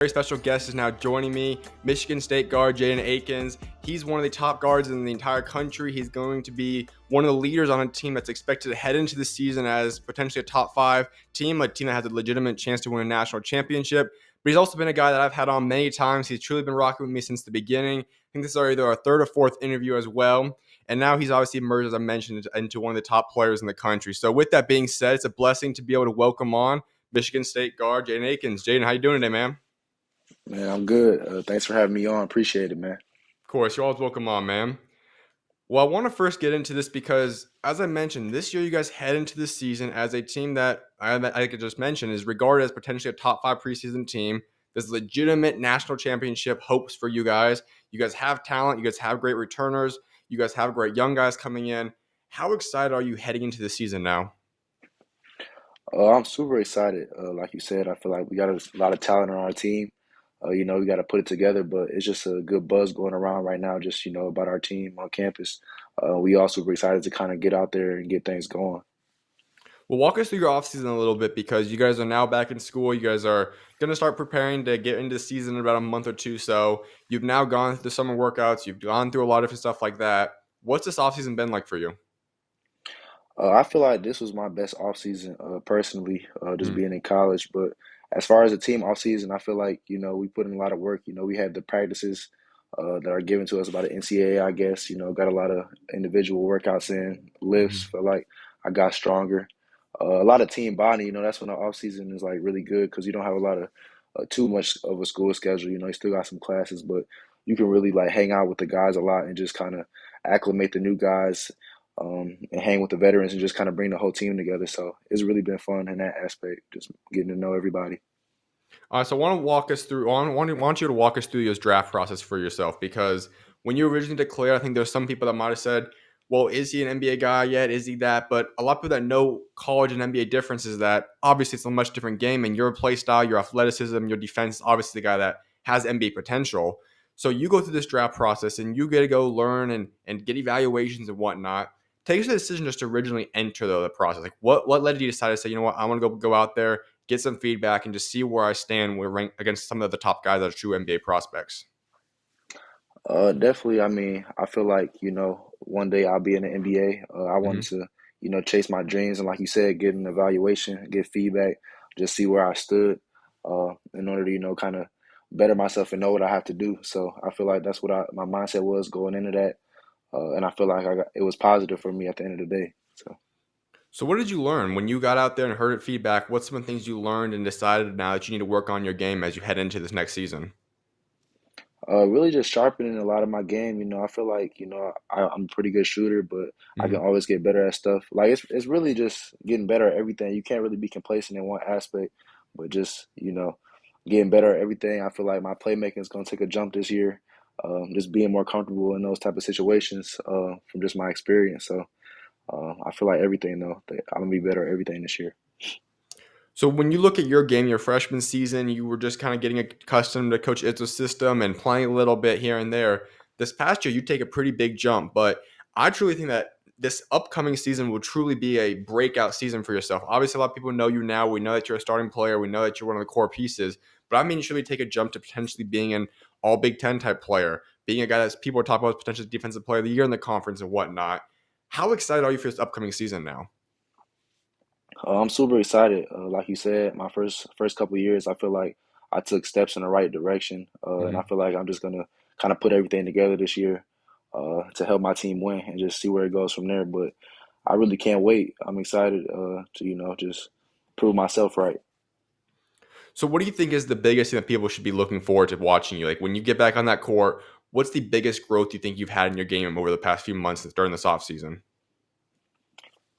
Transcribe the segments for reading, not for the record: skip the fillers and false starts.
Very special guest is now joining me, Michigan State guard Jaden Akins. He's one of the top guards in the entire country. He's going to be one of the leaders on a team that's expected to head into the season as potentially a top 5 team, a team that has a legitimate chance to win a national championship. But he's also been a guy that I've had on many times. He's truly been rocking with me since the beginning. I think this is either our 3rd or 4th interview as well. And now he's obviously emerged, as I mentioned, into one of the top players in the country. So with that being said, it's a blessing to be able to welcome on Michigan State guard Jaden Akins. Jaden, how you doing today, man? Man, I'm good. Thanks for having me on. Appreciate it, man. Of course, you're always welcome on, man. Well, I want to first get into this because, as I mentioned, this year you guys head into the season as a team that I could just mention is regarded as potentially a top 5 preseason team. There's legitimate national championship hopes for you guys. You guys have talent. You guys have great returners. You guys have great young guys coming in. How excited are you heading into the season now? I'm super excited. Like you said, I feel like we got a lot of talent on our team. We got to put it together, but it's just a good buzz going around right now, just, about our team on campus. We all super excited to kind of get out there and get things going. Well, walk us through your offseason a little bit because you guys are now back in school. You guys are going to start preparing to get into the season in about a month or two. So you've now gone through the summer workouts. You've gone through a lot of different stuff like that. What's this offseason been like for you? I feel like this was my best offseason personally, just Mm, being in college. But as far as the team offseason, I feel like, we put in a lot of work. We had the practices that are given to us by the NCAA, I guess. Got a lot of individual workouts in, lifts. mhm. Feel like I got stronger. A lot of team bonding, that's when the offseason is like really good because you don't have a lot of too much of a school schedule. You still got some classes, but you can really like hang out with the guys a lot and just kind of acclimate the new guys and hang with the veterans and just kind of bring the whole team together. So it's really been fun in that aspect, just getting to know everybody. So I want to walk us through. I want you to walk us through your draft process for yourself because when you originally declared, I think there's some people that might have said, "Well, is he an NBA guy yet? Is he that?" But a lot of people that know college and NBA difference is that obviously it's a much different game, and your play style, your athleticism, your defense is obviously the guy that has NBA potential. So you go through this draft process and you get to go learn and get evaluations and whatnot. Take us to the decision just to originally enter the process. Like what led you to decide to say, you know what, I want to go out there, get some feedback, and just see where I stand with rank against some of the top guys that are true NBA prospects. Definitely. I mean, I feel like, one day I'll be in the NBA. I Hmm. wanted to, chase my dreams. And like you said, get an evaluation, get feedback, just see where I stood in order to, kind of better myself and know what I have to do. So I feel like that's what my mindset was going into that. And I feel like it was positive for me at the end of the day. So. So what did you learn when you got out there and heard feedback? What's some of the things you learned and decided now that you need to work on your game as you head into this next season? Really just sharpening a lot of my game. I feel like, I'm a pretty good shooter, but I can Hmm. always get better at stuff. Like it's really just getting better at everything. You can't really be complacent in one aspect, but just, getting better at everything. I feel like my playmaking is gonna take a jump this year. Just being more comfortable in those type of situations, from just my experience. So I feel like everything though, that I'm gonna be better at everything this year. So when you look at your game, your freshman season, you were just kind of getting accustomed to Coach Izzo's system and playing a little bit here and there. This past year, you take a pretty big jump, but I truly think that this upcoming season will truly be a breakout season for yourself. Obviously, a lot of people know you now. We know that you're a starting player. We know that you're one of the core pieces. But I mean, you should really take a jump to potentially being an All Big Ten type player, being a guy that people are talking about as potentially defensive player of the year in the conference and whatnot. How excited are you for this upcoming season now? I'm super excited. Like you said, my first couple of years, I feel like I took steps in the right direction, and I Mhm. feel like I'm just gonna kind of put everything together this year to help my team win and just see where it goes from there. But I really can't wait. I'm excited to just prove myself right. So what do you think is the biggest thing that people should be looking forward to watching you? Like when you get back on that court, what's the biggest growth you think you've had in your game over the past few months during this offseason?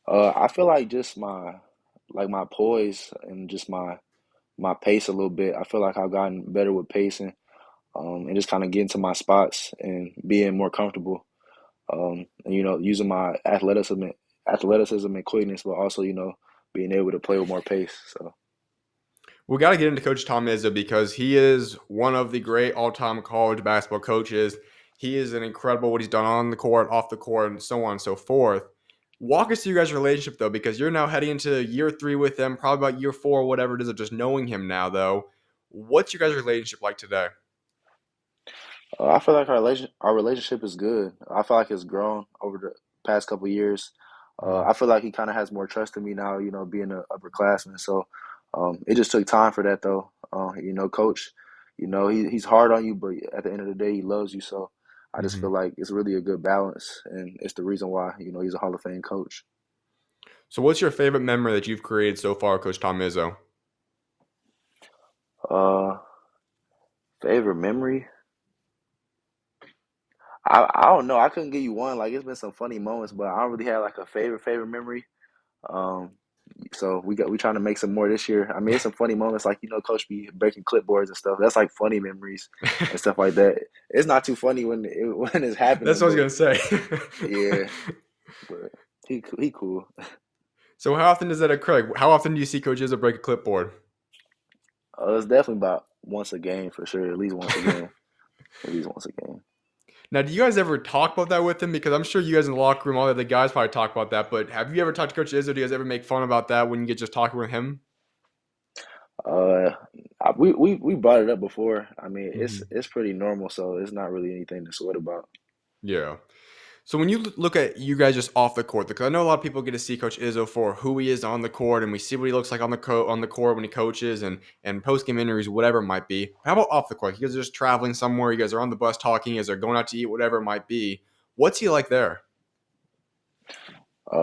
I feel like just my poise and just my pace a little bit. I feel like I've gotten better with pacing and just kind of getting to my spots and being more comfortable. And using my athleticism and quickness, but also being able to play with more pace. So We got to get into Coach Tom Izzo because he is one of the great all-time college basketball coaches. He is an incredible what he's done on the court, off the court, and so on and so forth. Walk us through your guys' relationship though, because you're now heading into year 3 with him, probably about year 4, whatever it is, of just knowing him now though. What's your guys' relationship like today? I feel like our relationship is good. I feel like it's grown over the past couple of years. Mhm. I feel like he kind of has more trust in me now, being an upperclassman. So it just took time for that, though. Coach, he's hard on you, but at the end of the day, he loves you. So I just feel Mhm. like it's really a good balance, and it's the reason why he's a Hall of Fame coach. So what's your favorite memory that you've created so far, Coach Tom Izzo? Uh, Favorite memory? I don't know. I couldn't give you one. Like it's been some funny moments, but I don't really have like a favorite memory. Um, So we trying to make some more this year. I mean, it's some funny moments like Coach be breaking clipboards and stuff. That's like funny memories and stuff like that. It's not too funny when it's That's happening, what I was but gonna say. yeah, but he cool. So how often does that occur? Like, how often do you see Coach Izzo break a clipboard? It's definitely about once a game for sure. At least once a game. At least once a game. Now, do you guys ever talk about that with him? Because I'm sure you guys in the locker room, all the other guys probably talk about that. But have you ever talked to Coach Izzo? Do you guys ever make fun about that when you get just talking with him? Uh, we brought it up before. I mean, it's Hmm. it's pretty normal, so it's not really anything to sweat about. Yeah. So when you look at you guys just off the court, because I know a lot of people get to see Coach Izzo for who he is on the court, and we see what he looks like on the court when he coaches and post game interviews, whatever it might be. How about off the court? You guys are just traveling somewhere. You guys are on the bus talking. You guys are going out to eat, whatever it might be. What's he like there?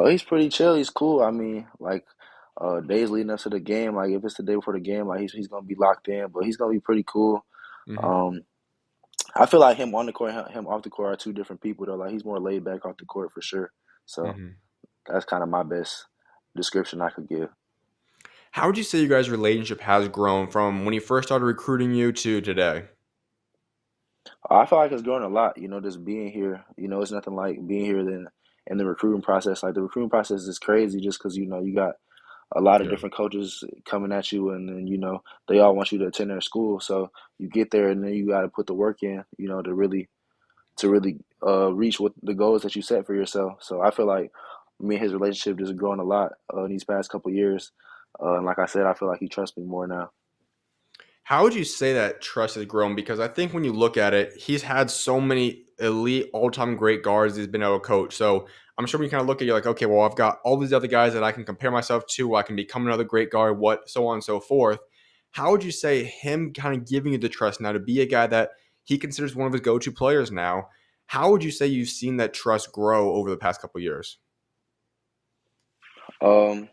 He's pretty chill. He's cool. I mean, like days leading up to the game, like if it's the day before the game, like he's gonna be locked in, but he's gonna be pretty cool. Hmm. Um, I feel like him on the court, him off the court are two different people though. Like he's more laid back off the court for sure. So Hmm. that's kind of my best description I could give. How would you say you guys' relationship has grown from when he first started recruiting you to today? I feel like it's grown a lot. Just being here. It's nothing like being here than in the recruiting process. Like the recruiting process is crazy just because you got a lot of Yeah. different coaches coming at you, and then they all want you to attend their school. So you get there, and then you got to put the work in, to really reach what the goals that you set for yourself. So I feel like me and his relationship just growing a lot in these past couple years. And like I said, I feel like he trusts me more now. How would you say that trust has grown? Because I think when you look at it, he's had so many elite, all-time great guards he's been able to coach. So I'm sure when you kind of look at it, you're like, okay, well, I've got all these other guys that I can compare myself to. I can become another great guard, what, so on and so forth. How would you say him kind of giving you the trust now to be a guy that he considers one of his go-to players now? How would you say you've seen that trust grow over the past couple of years? Um,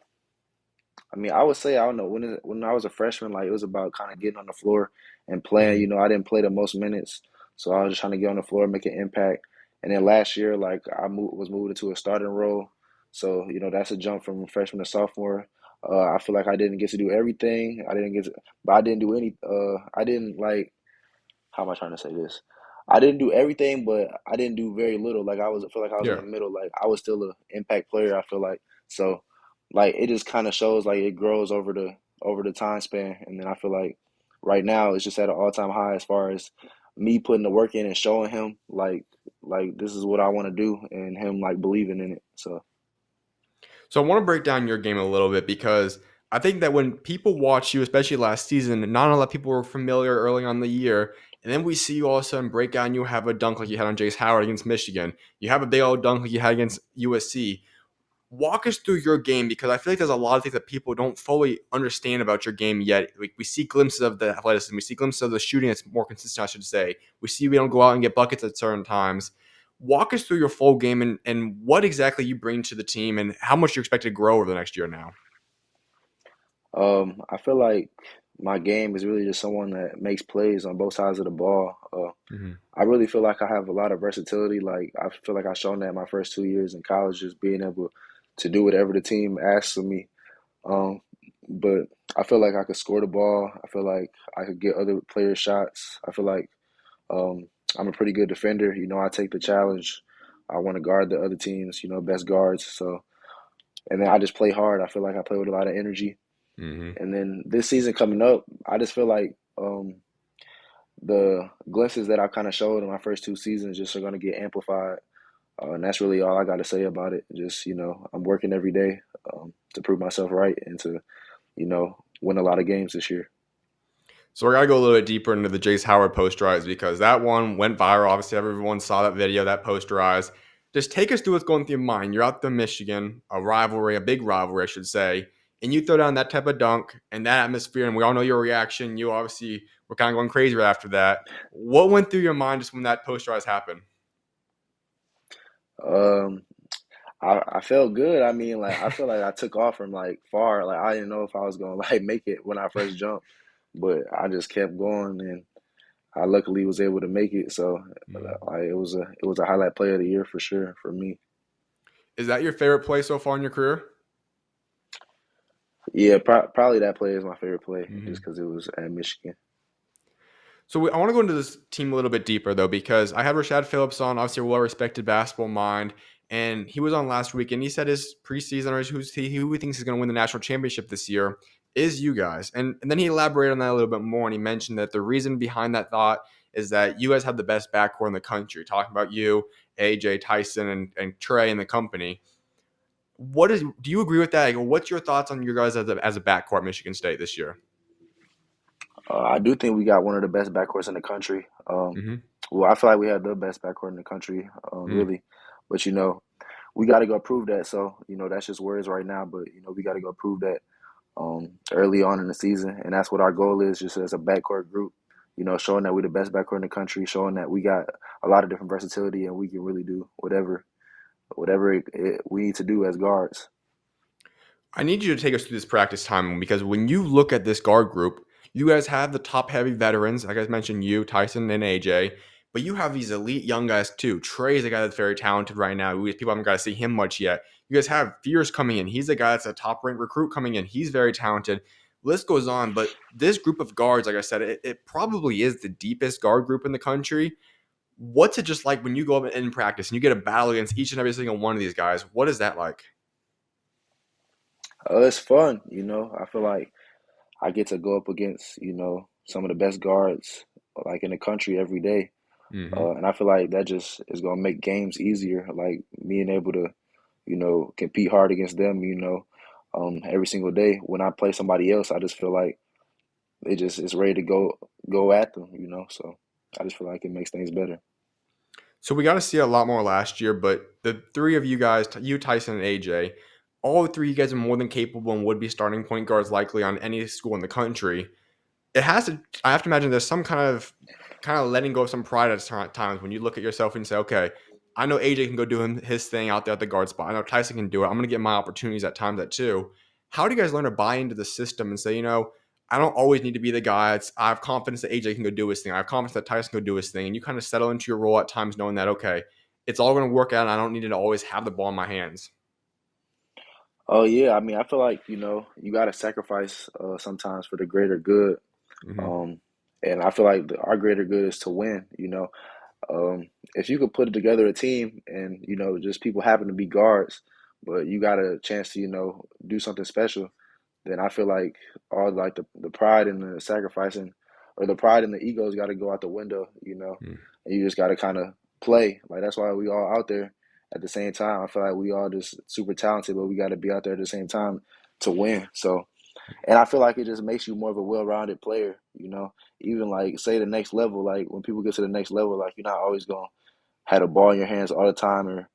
I mean, I would say I don't know when I was a freshman, like it was about kind of getting on the floor and playing. Hmm. I didn't play the most minutes, so I was just trying to get on the floor, make an impact. And then last year, like was moved into a starting role, so that's a jump from freshman to sophomore. I feel like I didn't get to do everything. But I didn't do any. I didn't like. How am I trying to say this? I didn't do everything, but I didn't do very little. I feel like I was in Yeah. the middle. Like I was still an impact player. I feel like so. Like it just kind of shows like it grows over the time span, and then I feel like right now it's just at an all time high as far as me putting the work in and showing him like this is what I want to do, and him like believing in it. So So I want to break down your game a little bit because I think that when people watch you, especially last season, not a lot of people were familiar early on in the year. And then we see you all of a sudden break out and you have a dunk like you had on Jace Howard against Michigan. You have a big old dunk like you had against USC. Walk us through your game because I feel like there's a lot of things that people don't fully understand about your game yet. We see glimpses of the athleticism. We see glimpses of the shooting that's more consistent, I should say. We don't go out and get buckets at certain times. Walk us through your full game and what exactly you bring to the team and how much you expect to grow over the next year now. I feel like my game is really just someone that makes plays on both sides of the ball. Hmm. I really feel like I have a lot of versatility. Like I feel like I've shown that my first 2 years in college, just being able to do whatever the team asks of me. Um, but I feel like I could score the ball. I feel like I could get other players shots. I feel like um, I'm a pretty good defender. I take the challenge. I want to guard the other teams, best guards. So, and then I just play hard. I feel like I play with a lot of energy. Hmm. And then this season coming up, I just feel like the glimpses that I kind of showed in my first 2 seasons just are going to get amplified. And that's really all I got to say about it. Just, I'm working every day to prove myself right and to, win a lot of games this year. So we gotta go a little bit deeper into the Jace Howard Posterized because that one went viral. Obviously, everyone saw that video, that Posterized. Just take us through what's going through your mind. You're out there, Michigan, a rivalry, a big rivalry, I should say, and you throw down that type of dunk and that atmosphere, and we all know your reaction. You obviously were kind of going crazy right after that. What went through your mind just when that Posterized happened? Um, I felt good. I mean, like I feel like I took off from like far. Like I didn't know if I was gonna like make it when I first jumped, but I just kept going, and I luckily was able to make it. So Mhm. like it was a highlight play of the year for sure for me. Is that your favorite play so far in your career? Yeah, probably that play is my favorite play just Mhm. because it was at Michigan. I want to go into this team a little bit deeper, though, because I had Rashad Phillips on, obviously a well-respected basketball mind, and he was on last week, and he said his preseason, or who he thinks is going to win the national championship this year is you guys. And then he elaborated on that a little bit more, and he mentioned that the reason behind that thought is that you guys have the best backcourt in the country, talking about you, AJ, Tyson, and Trey and the company. Do you agree with that? Like, what's your thoughts on your guys as a backcourt at Michigan State this year? I do think we got one of the best backcourts in the country. Mm-hmm. Well, I feel like we have the best backcourt in the country, really. But we got to go prove that. So that's just words right now. But we got to go prove that early on in the season, and that's what our goal is. Just as a backcourt group, showing that we're the best backcourt in the country, showing that we got a lot of different versatility, and we can really do whatever we need to do as guards. I need you to take us through this practice time because when you look at this guard group, you guys have the top heavy veterans. Like I mentioned, you, Tyson, and AJ, but you have these elite young guys too. Trey is a guy that's very talented right now. People haven't got to see him much yet. You guys have Fierce coming in. He's a guy that's a top ranked recruit coming in. He's very talented. List goes on, but this group of guards, like I said, it probably is the deepest guard group in the country. What's it just like when you go up in practice and you get a battle against each and every single one of these guys? What is that like? It's fun. I feel like I get to go up against some of the best guards like in the country every day. Mm-hmm. And I feel like that just is gonna make games easier. Like being able to, compete hard against them. Every single day. When I play somebody else, I just feel like it's ready to go at them. So I just feel like it makes things better. So we got to see a lot more last year, but the three of you guys, you, Tyson, and AJ, all three of you guys are more than capable and would be starting point guards likely on any school in the country. It has to. I have to imagine there's some kind of letting go of some pride at times when you look at yourself and say, okay, I know AJ can go do his thing out there at the guard spot. I know Tyson can do it. I'm going to get my opportunities at times at two. How do you guys learn to buy into the system and say, I don't always need to be the guy. I have confidence that AJ can go do his thing. I have confidence that Tyson can go do his thing. And you kind of settle into your role at times knowing that, okay, it's all going to work out and I don't need to always have the ball in my hands. Oh yeah, I mean, I feel like you got to sacrifice sometimes for the greater good. Mm-hmm. Um, and I feel like our greater good is to win. If you could put together a team and just people happen to be guards, but you got a chance to do something special, then I feel like all like the pride and the sacrificing, or the pride and the egos got to go out the window. And you just got to kind of play. Like that's why we all out there at the same time. I feel like we all just super talented, but we got to be out there at the same time to win. So, and I feel like it just makes you more of a well-rounded player. Even like say the next level, like when people get to the next level, like you're not always gonna have the ball in your hands all the time or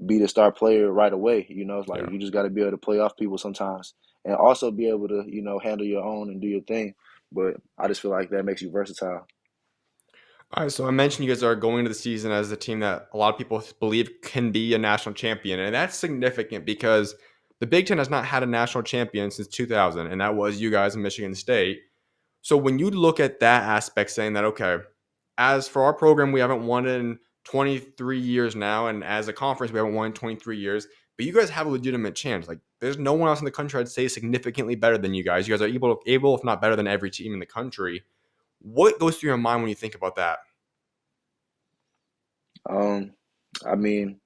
be the star player right away. It's like Yeah. you just got to be able to play off people sometimes, and also be able to handle your own and do your thing. But I just feel like that makes you versatile. All right, so I mentioned you guys are going into the season as a team that a lot of people believe can be a national champion, and that's significant because the Big Ten has not had a national champion since 2000, and that was you guys in Michigan State. So when you look at that aspect, saying that, okay, as for our program, we haven't won in 23 years now, and as a conference, we haven't won in 23 years, but you guys have a legitimate chance. Like, there's no one else in the country I'd say significantly better than you guys. You guys are able, if not better than every team in the country. What goes through your mind when you think about that? Um, I mean,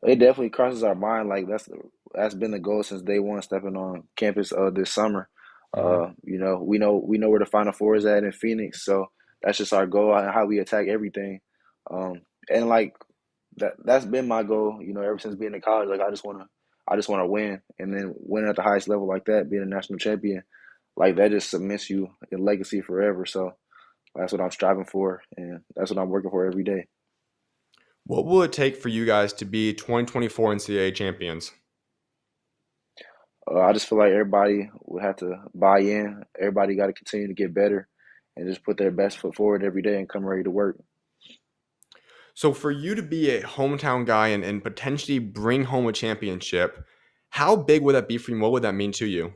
it definitely crosses our mind. Like that's been the goal since day one, stepping on campus this summer. Hmm. We know where the Final Four is at in Phoenix, so that's just our goal and how we attack everything. And like that's been my goal. Ever since being in college, like I just wanna win, and then win at the highest level like that, being a national champion. like that just cements you in legacy forever. So that's what I'm striving for, and that's what I'm working for every day. What will it take for you guys to be 2024 NCAA champions? I just feel like everybody will have to buy in. Everybody got to continue to get better and just put their best foot forward every day and come ready to work. So for you to be a hometown guy and potentially bring home a championship, how big would that be for you? What would that mean to you?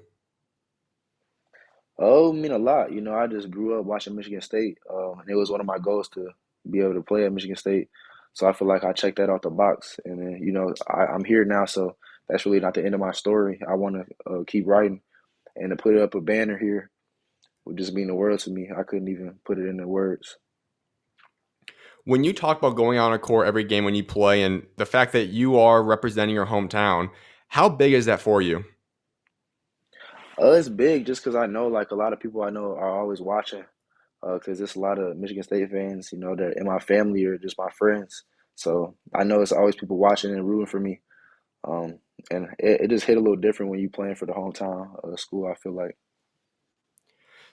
Oh, I mean a lot. I just grew up watching Michigan State, and it was one of my goals to be able to play at Michigan State. So I feel like I checked that off the box, and then I'm here now. So that's really not the end of my story. I want to keep writing, and to put up a banner here would just mean the world to me. I couldn't even put it into words. When you talk about going on a court every game when you play and the fact that you are representing your hometown, how big is that for you? It's big just because I know like a lot of people I know are always watching. Because there's a lot of Michigan State fans, that in my family or just my friends. So I know it's always people watching and rooting for me. Um, and it just hit a little different when you playing for the hometown school, I feel like.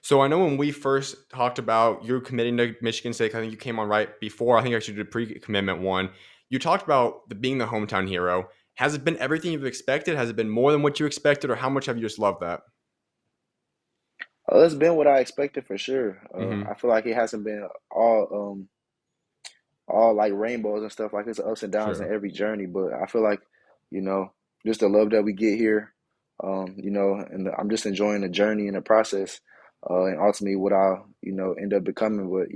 So I know when we first talked about you committing to Michigan State, I think you came on right before. I think I actually did a pre-commitment one. You talked about being the hometown hero. Has it been everything you've expected? Has it been more than what you expected, or how much have you just loved that? It's been what I expected for sure. Hmm. I feel like it hasn't been all like rainbows and stuff. Like it's ups and downs in Sure. every journey, but I feel like you know just the love that we get here, and I'm just enjoying the journey and the process, and ultimately what I'll end up becoming. But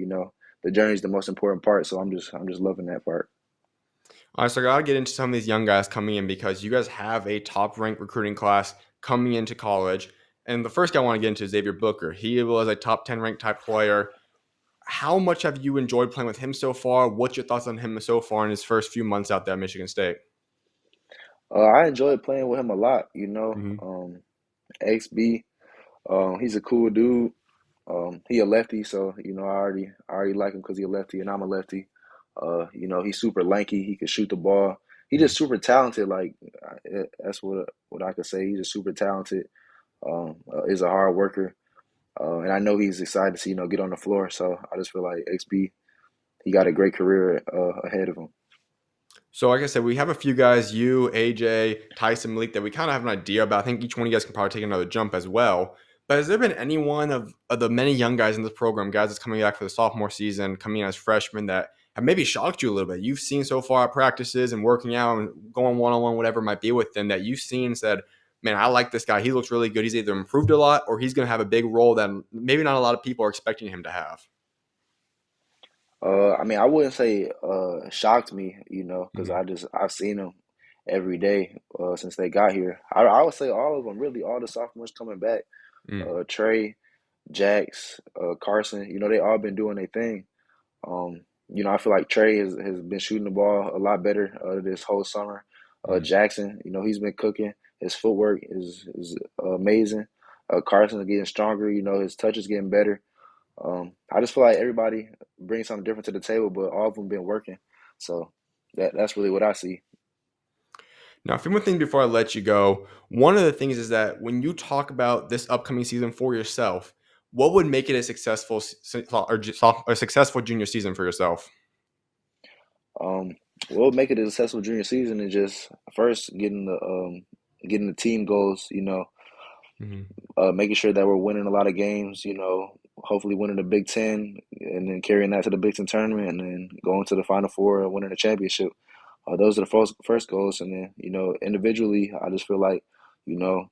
the journey is the most important part, so I'm just loving that part. All right, so I got to get into some of these young guys coming in because you guys have a top ranked recruiting class coming into college. And the first guy I want to get into is Xavier Booker. He was a top 10 ranked type player. How much have you enjoyed playing with him so far? What's your thoughts on him so far in his first few months out there at Michigan State? I enjoyed playing with him a lot. Hmm. XB, he's a cool dude. He a lefty, so I already like him because he a lefty and I'm a lefty. He's super lanky. He can shoot the ball. He's just super talented. Like that's what I could say. He's just super talented. Is a hard worker, and I know he's excited to see get on the floor. So I just feel like XB, he got a great career ahead of him. So, like I said, we have a few guys, you, AJ, Tyson, Malik, that we kind of have an idea about. I think each one of you guys can probably take another jump as well. But has there been any one of the many young guys in this program, guys that's coming back for the sophomore season, coming in as freshmen, that have maybe shocked you a little bit? You've seen so far at practices and working out and going one on one, whatever it might be with them, that you've seen and said, man, I like this guy. He looks really good. He's either improved a lot or he's going to have a big role that maybe not a lot of people are expecting him to have. I mean, I wouldn't say shocked me, because Hmm. I've seen them every day since they got here. I would say all of them, really, all the sophomores coming back. Trey, Jax, Carson, they all been doing their thing. I feel like Trey has been shooting the ball a lot better this whole summer. Mm. Jackson, he's been cooking. His footwork is amazing. Carson is getting stronger. His touch is getting better. I just feel like everybody brings something different to the table, but all of them been working. So that's really what I see. Now, a few more things before I let you go. One of the things is that when you talk about this upcoming season for yourself, what would make it a successful a successful junior season for yourself? Um, what would make it a successful junior season is just first getting the team goals. Hmm. Making sure that we're winning a lot of games. Hopefully winning the Big Ten and then carrying that to the Big Ten tournament and then going to the Final Four and winning the championship. Those are the first goals, and then individually, I just feel like you know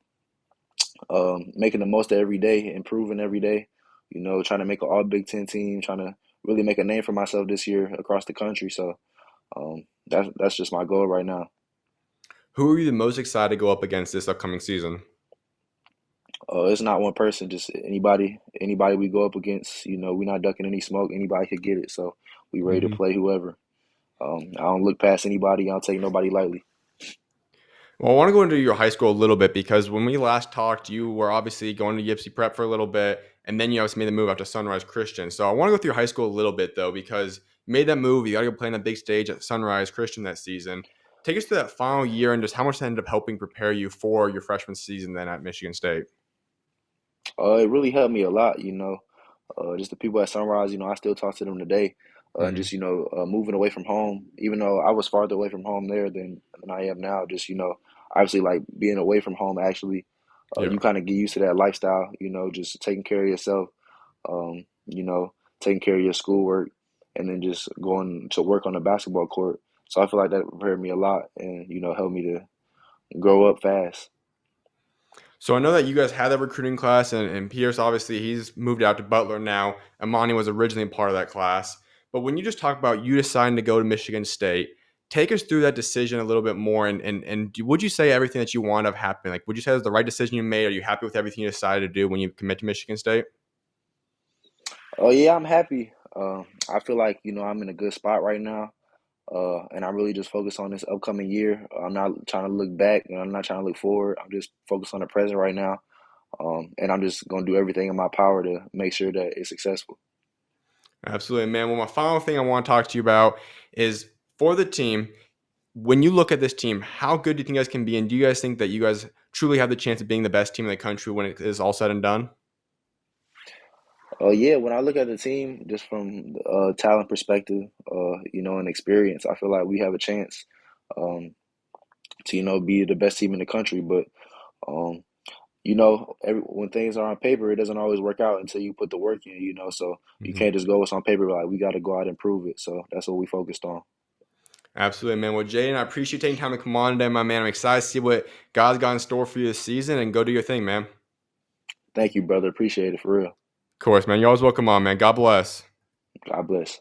making the most of every day, improving every day. Trying to make an All Big Ten team, trying to really make a name for myself this year across the country. So that's just my goal right now. Who are you the most excited to go up against this upcoming season? It's not one person, just anybody we go up against. We're not ducking any smoke. Anybody could get it, so we ready to Hmm. play whoever. I don't look past anybody. I don't take nobody lightly. Well, I want to go into your high school a little bit because when we last talked, you were obviously going to Yipsy Prep for a little bit, and then you obviously made the move out to Sunrise Christian. So I want to go through your high school a little bit though, because you made that move. You got to go play on the big stage at Sunrise Christian that season. Take us to that final year and just how much that ended up helping prepare you for your freshman season then at Michigan State. It really helped me a lot, you know. Just the people at Sunrise, you know, I still talk to them today. And Hmm. just, moving away from home, even though I was farther away from home there than I am now, just, obviously like being away from home actually, Yeah. you kind of get used to that lifestyle, just taking care of yourself, um, you know, taking care of your schoolwork, and then just going to work on the basketball court. So I feel like that prepared me a lot and, helped me to grow up fast. So I know that you guys had that recruiting class, and Pierce obviously he's moved out to Butler now. Amani was originally part of that class. But when you just talk about you deciding to go to Michigan State, take us through that decision a little bit more. Would you say everything that you want to have happened? Like, would you say it was the right decision you made? Are you happy with everything you decided to do when you commit to Michigan State? Oh yeah, I'm happy. I feel like, I'm in a good spot right now. And I'm really just focused on this upcoming year. I'm not trying to look back and I'm not trying to look forward. I'm just focused on the present right now. And I'm just going to do everything in my power to make sure that it's successful. Absolutely, man. Well, my final thing I want to talk to you about is for the team. When you look at this team, how good do you think you guys can be? And do you guys think that you guys truly have the chance of being the best team in the country when it is all said and done? Yeah, when I look at the team, just from talent perspective, and experience, I feel like we have a chance um, to, be the best team in the country. But um, when things are on paper, it doesn't always work out until you put the work in. So you Mhm. can't just go what's on paper. Like we got to go out and prove it. So that's what we focused on. Absolutely, man. Well, Jaden, I appreciate you taking time to come on today, my man. I'm excited to see what God's got in store for you this season and go do your thing, man. Of Thank you, brother. Appreciate it for real. course, man. You're always welcome on, man. God bless. God bless.